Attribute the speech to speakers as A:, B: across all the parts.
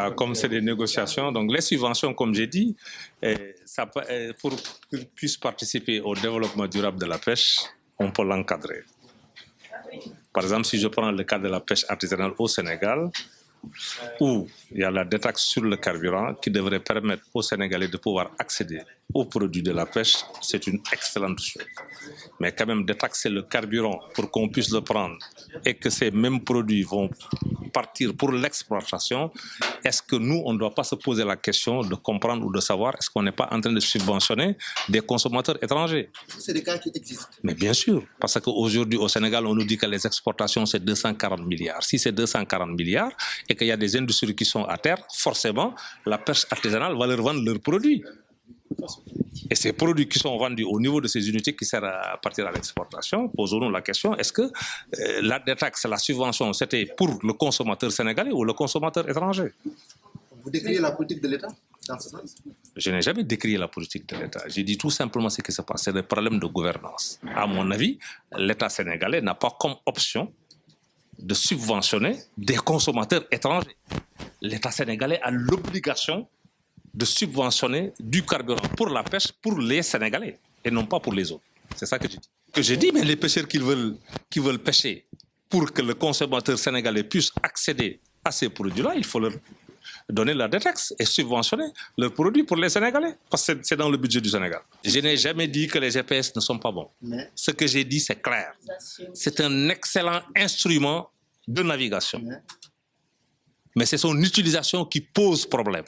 A: voilà, comme c'est des négociations, donc les subventions, comme j'ai dit, pour qu'ils puissent participer au développement durable de la pêche, on peut l'encadrer. Par exemple, si je prends le cas de la pêche artisanale au Sénégal, où il y a la détaxe sur le carburant qui devrait permettre aux Sénégalais de pouvoir accéder aux produits de la pêche, c'est une excellente chose. Mais quand même, détaxer le carburant pour qu'on puisse le prendre et que ces mêmes produits vont partir pour l'exploitation, est-ce que nous, on ne doit pas se poser la question de comprendre ou de savoir est-ce qu'on n'est pas en train de subventionner des consommateurs étrangers?
B: C'est des cas qui existent.
A: Mais bien sûr, parce qu'aujourd'hui au Sénégal, on nous dit que les exportations, c'est 240 milliards. Si c'est 240 milliards et qu'il y a des industries qui sont à terre, forcément, la pêche artisanale va leur vendre leurs produits. Et ces produits qui sont vendus au niveau de ces unités qui servent à partir à l'exportation, posons-nous la question, est-ce que la détaxe, la subvention, c'était pour le consommateur sénégalais ou le consommateur étranger?
B: Vous décrivez la politique de l'État dans ce sens?
A: Je n'ai jamais décrié la politique de l'État. J'ai dit tout simplement ce qui se passe. C'est des problèmes de gouvernance. À mon avis, l'État sénégalais n'a pas comme option de subventionner des consommateurs étrangers. L'État sénégalais a l'obligation de subventionner du carburant pour la pêche pour les Sénégalais et non pas pour les autres. C'est ça que j'ai dit. Mais les pêcheurs qui veulent pêcher pour que le consommateur sénégalais puisse accéder à ces produits-là, il faut leur donner la détaxe et subventionner leurs produits pour les Sénégalais, parce que c'est dans le budget du Sénégal. Je n'ai jamais dit que les GPS ne sont pas bons. Mais ce que j'ai dit, c'est clair. C'est un excellent instrument de navigation. Mais c'est son utilisation qui pose problème.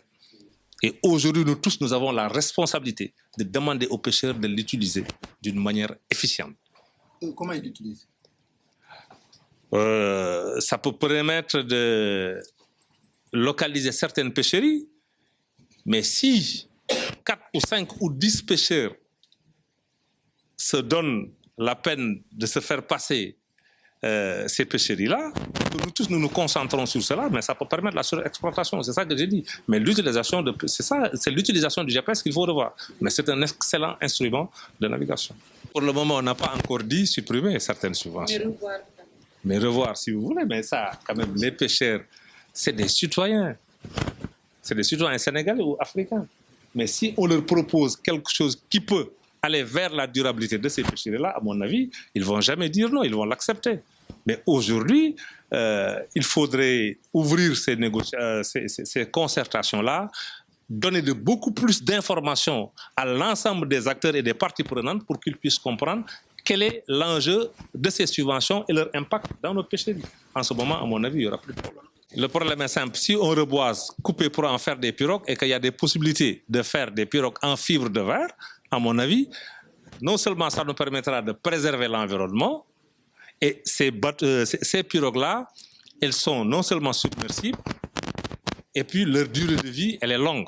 A: Et aujourd'hui, nous tous, nous avons la responsabilité de demander aux pêcheurs de l'utiliser d'une manière efficiente.
B: Comment ils l'utilisent?
A: Ça peut permettre de localiser certaines pêcheries, mais si 4 ou 5 ou 10 pêcheurs se donnent la peine de se faire passer ces pêcheries-là, nous tous nous concentrons sur cela, mais ça peut permettre la surexploitation, c'est ça que j'ai dit. Mais l'utilisation c'est l'utilisation du GPS qu'il faut revoir. Mais c'est un excellent instrument de navigation. Pour le moment, on n'a pas encore dit supprimer certaines subventions. Mais revoir si vous voulez, mais ça, quand même, les pêcheurs, c'est des citoyens. C'est des citoyens sénégalais ou africains. Mais si on leur propose quelque chose qui peut aller vers la durabilité de ces pêcheries-là, à mon avis, ils ne vont jamais dire non, ils vont l'accepter. Mais aujourd'hui, il faudrait ouvrir ces concertations-là, donner de beaucoup plus d'informations à l'ensemble des acteurs et des parties prenantes pour qu'ils puissent comprendre quel est l'enjeu de ces subventions et leur impact dans notre pêcherie. En ce moment, à mon avis, il n'y aura plus de problème. Le problème est simple. Si on reboise, couper pour en faire des pirogues et qu'il y a des possibilités de faire des pirogues en fibre de verre, à mon avis, non seulement ça nous permettra de préserver l'environnement, et ces pirogues-là, elles sont non seulement submersibles, et puis leur durée de vie, elle est longue.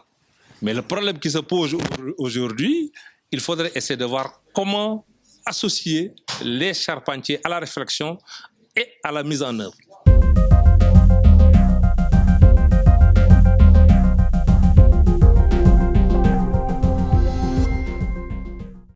A: Mais le problème qui se pose aujourd'hui, il faudrait essayer de voir comment associer les charpentiers à la réflexion et à la mise en œuvre.